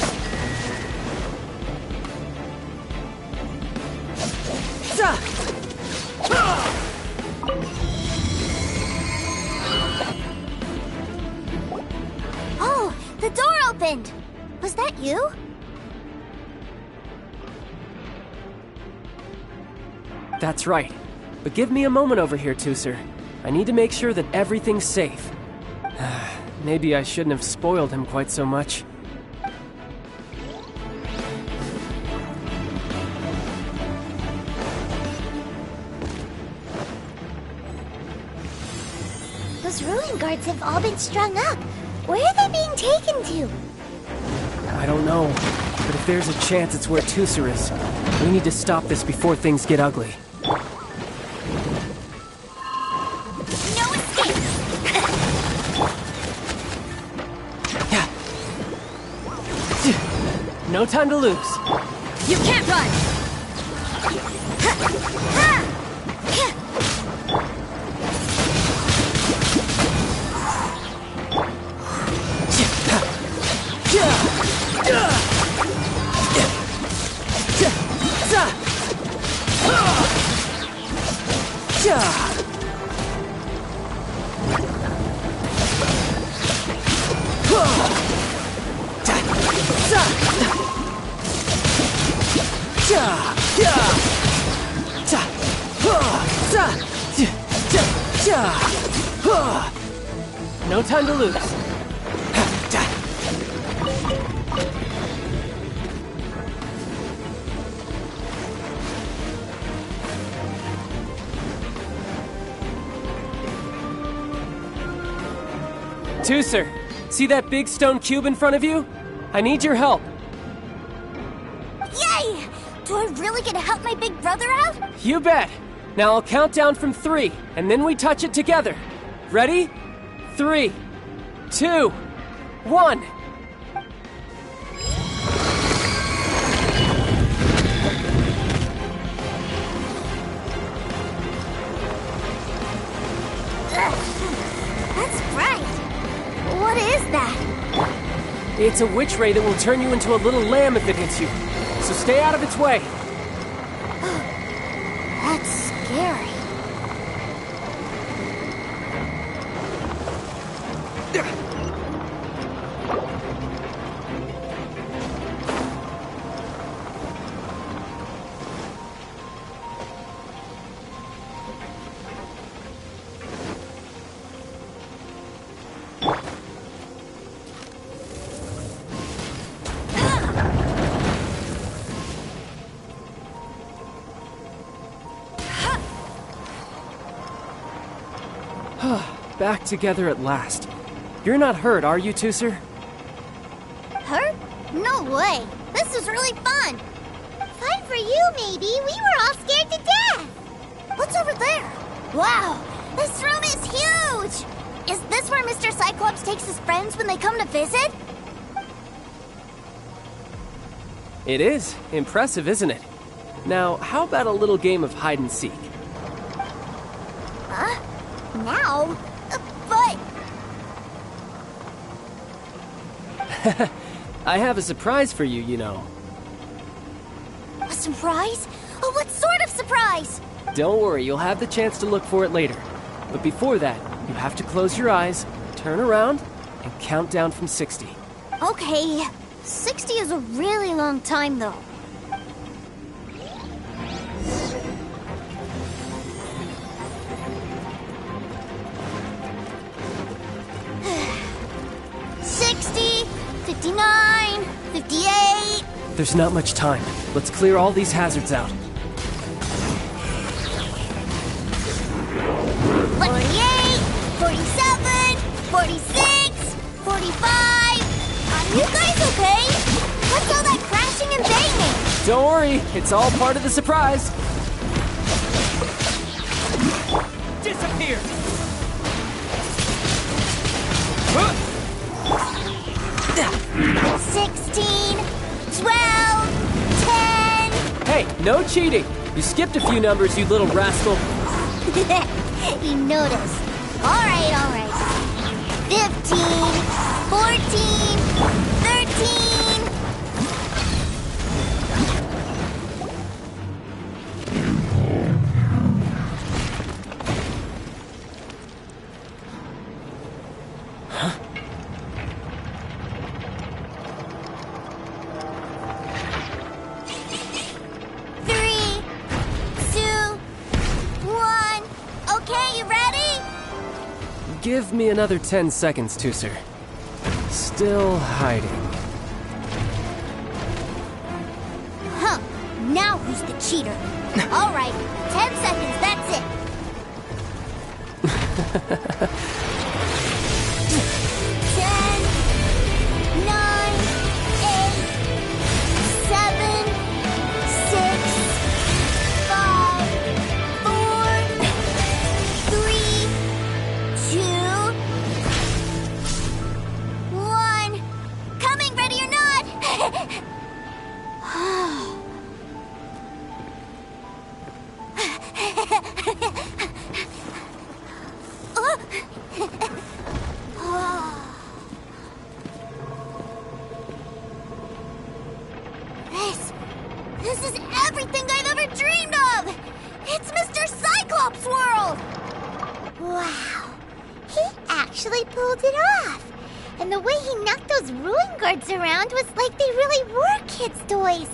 Oh, the door opened. Was that you? That's right. But give me a moment over here, Tusser. I need to make sure that everything's safe. Maybe I shouldn't have spoiled him quite so much. Those Ruin Guards have all been strung up. Where are they being taken to? I don't know. But if there's a chance it's where Tusser is, we need to stop this before things get ugly. No escape! No time to lose. You can't run! No time to lose. Tooser, see that big stone cube in front of you? I need your help. Yay! Do I really get to help my big brother out? You bet. Now I'll count down from 3, and then we touch it together. Ready? 3, 2, 1. That's bright. What is that? It's a witch ray that will turn you into a little lamb if it hits you. So stay out of its way. That's scary. Back together at last. You're not hurt, are you, Tooser? Hurt? No way. This was really fun. Fun for you, maybe. We were all scared to death. What's over there? Wow, this room is huge! Is this where Mr. Cyclops takes his friends when they come to visit? It is. Impressive, isn't it? Now, how about a little game of hide and seek? Huh? Now? But... I have a surprise for you, you know. A surprise? Oh, what sort of surprise? Don't worry, you'll have the chance to look for it later. But before that, you have to close your eyes, turn around, and count down from 60. Okay, 60 is a really long time, though. There's not much time. Let's clear all these hazards out. 48, 47, 46, 45. Are you guys okay? What's all that crashing and banging? Don't worry, it's all part of the surprise. Disappear! 16, 12, 10. Hey, no cheating. You skipped a few numbers, you little rascal. You noticed. All right. 15, 14, 13. Give me another 10 seconds, Tooser. Still hiding. Huh. Now who's the cheater? All right, 10 seconds, that's it. 10, 9, 8, 7, 6, 5, 4, 3, 2, 1. Coming, ready or not. actually pulled it off. And the way he knocked those ruin guards around was like they really were kids' toys.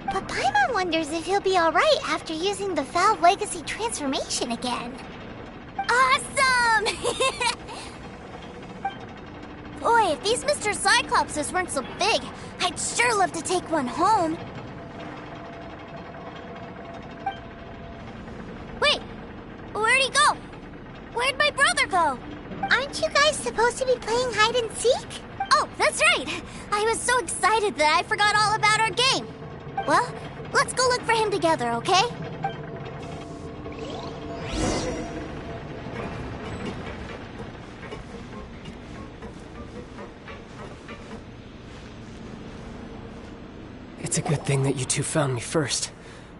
But Paimon wonders if he'll be alright after using the Valve Legacy transformation again. Awesome! Boy, if these Mr. Cyclopses weren't so big, I'd sure love to take one home. Wait, where'd he go? Where'd my brother go? Aren't you guys supposed to be playing hide and seek? Oh, that's right! I was so excited that I forgot all about our game. Well, let's go look for him together, okay? It's a good thing that you two found me first.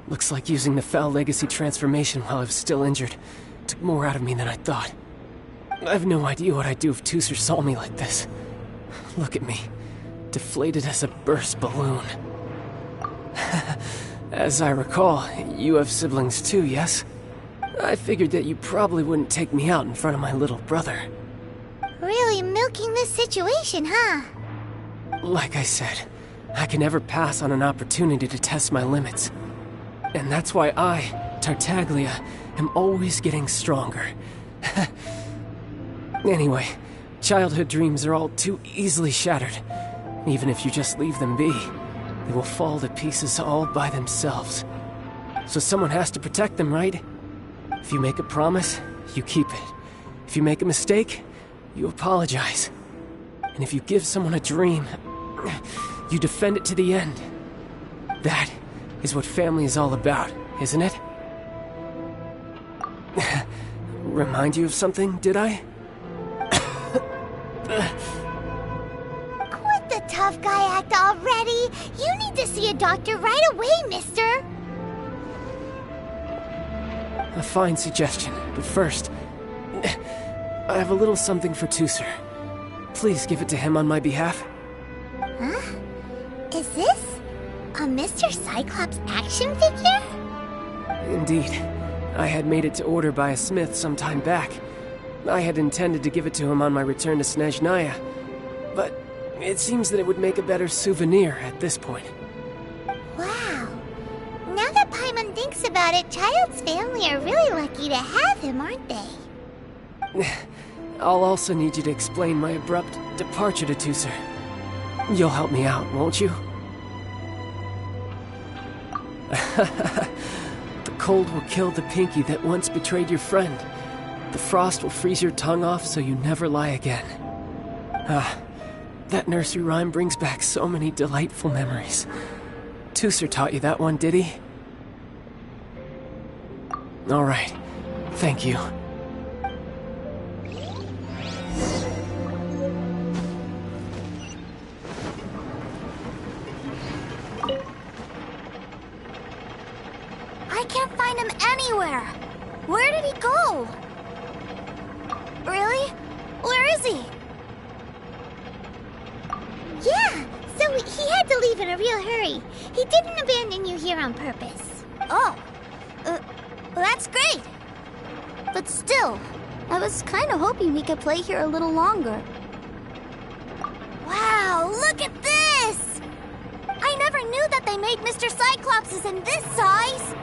Looks like using the Foul Legacy transformation while I was still injured took more out of me than I thought. I have no idea what I'd do if Tooser saw me like this. Look at me, deflated as a burst balloon. As I recall, you have siblings too, yes? I figured that you probably wouldn't take me out in front of my little brother. Really milking this situation, huh? Like I said, I can never pass on an opportunity to test my limits. And that's why I, Tartaglia, am always getting stronger. Anyway, childhood dreams are all too easily shattered. Even if you just leave them be, they will fall to pieces all by themselves. So someone has to protect them, right? If you make a promise, you keep it. If you make a mistake, you apologize. And if you give someone a dream, you defend it to the end. That is what family is all about, isn't it? Remind you of something, did I? Quit the tough guy act already! You need to see a doctor right away, mister! A fine suggestion, but first, I have a little something for Tooser. Please give it to him on my behalf. Huh? Is this a Mr. Cyclops action figure? Indeed. I had made it to order by a smith some time back. I had intended to give it to him on my return to Snezhnaya, but it seems that it would make a better souvenir at this point. Wow. Now that Paimon thinks about it, Child's family are really lucky to have him, aren't they? I'll also need you to explain my abrupt departure to Tooser. You'll help me out, won't you? The cold will kill the pinky that once betrayed your friend. The frost will freeze your tongue off so you never lie again. Ah, that nursery rhyme brings back so many delightful memories. Tooser taught you that one, did he? All right. Thank you. I can't find him anywhere. Where did he go? Really? Where is he? Yeah, so he had to leave in a real hurry. He didn't abandon you here on purpose. Oh, that's great. But still, I was kind of hoping we could play here a little longer. Wow, look at this! I never knew that they made Mr. Cyclopses in this size.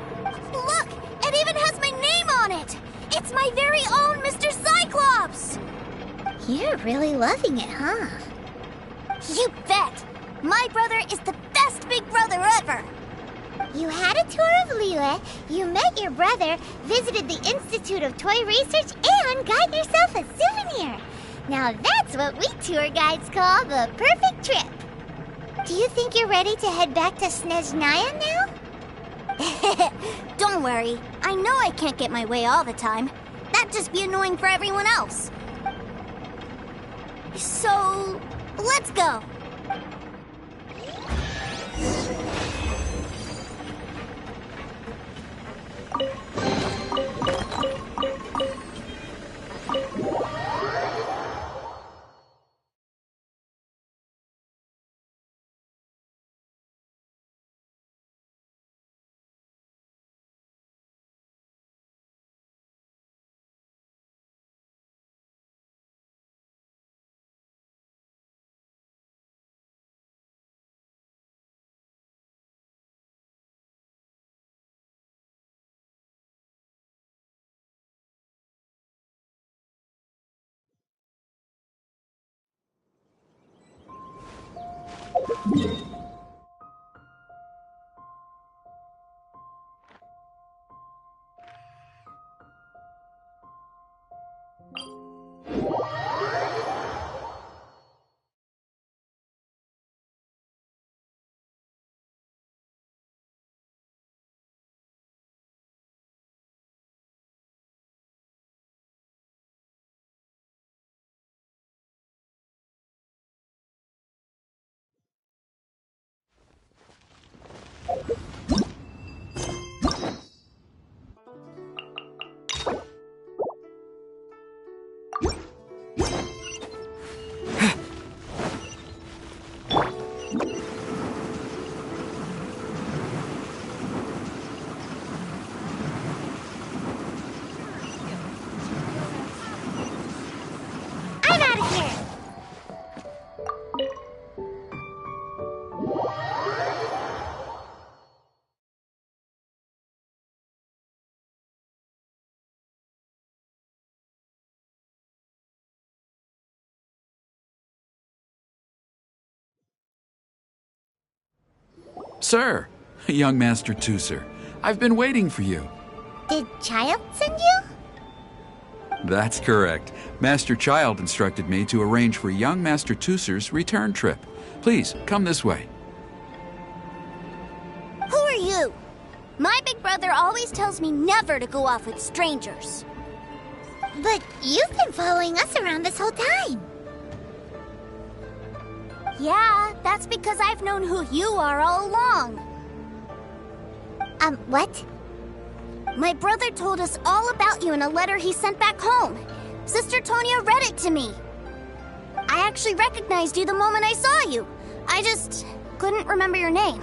Look, it even has my name on it. It's my very own Mr. Cyclops! You're really loving it, huh? You bet! My brother is the best big brother ever! You had a tour of Liyue, you met your brother, visited the Institute of Toy Research, and got yourself a souvenir! Now that's what we tour guides call the perfect trip! Do you think you're ready to head back to Snezhnaya now? Don't worry, I know I can't get my way all the time. That'd just be annoying for everyone else. So, let's go! I'm out of here! Sir, young Master Tooser, I've been waiting for you. Did Child send you? That's correct. Master Child instructed me to arrange for young Master Tooser's return trip. Please, come this way. Who are you? My big brother always tells me never to go off with strangers. But you've been following us around this whole time. Yeah, that's because I've known who you are all along. What? My brother told us all about you in a letter he sent back home. Sister Tonia read it to me. I actually recognized you the moment I saw you. I just couldn't remember your name.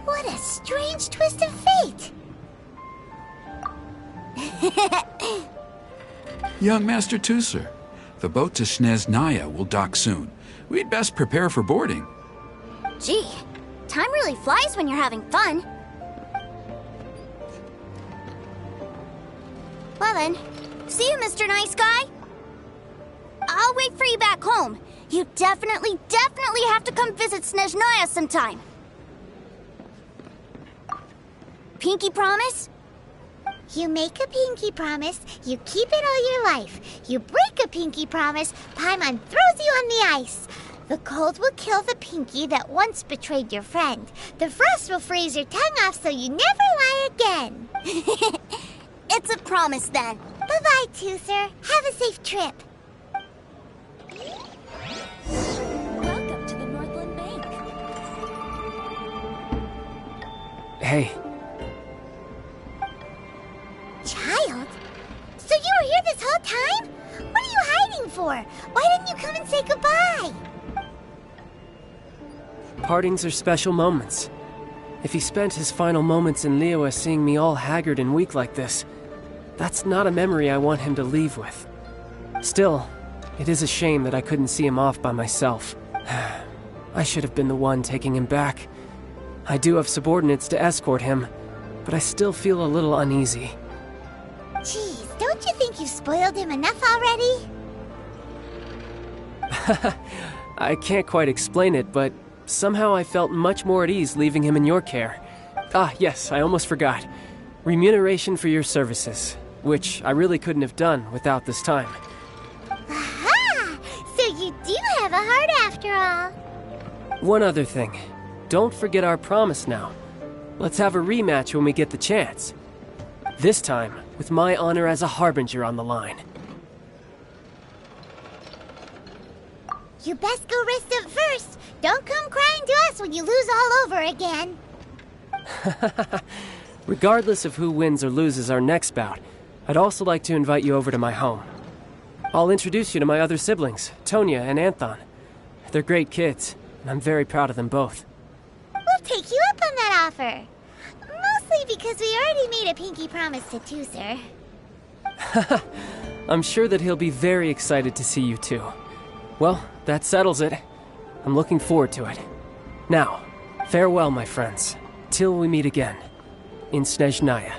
What a strange twist of fate. Young Master Tooser, the boat to Snezhnaya will dock soon. We'd best prepare for boarding. Gee, time really flies when you're having fun. Well then, see you, Mr. Nice Guy. I'll wait for you back home. You definitely have to come visit Snezhnaya sometime. Pinky promise? You make a pinky promise, you keep it all your life. You break a pinky promise, Paimon throws you on the ice. The cold will kill the pinky that once betrayed your friend. The frost will freeze your tongue off so you never lie again. It's a promise then. Bye-bye, Tooser. Have a safe trip. Welcome to the Northland Bank. Hey, Child? So you were here this whole time? What are you hiding for? Why didn't you come and say goodbye? partings are special moments. If he spent his final moments in Liyue seeing me all haggard and weak like this, that's not a memory I want him to leave with. Still, it is a shame that I couldn't see him off by myself. I should have been the one taking him back. I do have subordinates to escort him, but I still feel a little uneasy. Geez, don't you think you've spoiled him enough already? I can't quite explain it, but somehow I felt much more at ease leaving him in your care. Ah, yes, I almost forgot. Remuneration for your services, which I really couldn't have done without this time. Aha! So you do have a heart after all. One other thing. Don't forget our promise now. Let's have a rematch when we get the chance. This time, with my honor as a harbinger on the line. You best go rest up first. Don't come crying to us when you lose all over again. Regardless of who wins or loses our next bout, I'd also like to invite you over to my home. I'll introduce you to my other siblings, Tonia and Anthon. They're great kids, and I'm very proud of them both. We'll take you up on that offer. Mostly because we already made a pinky promise to Tooser. I'm sure that he'll be very excited to see you too. Well, that settles it. I'm looking forward to it. Now, farewell, my friends, till we meet again in Snezhnaya.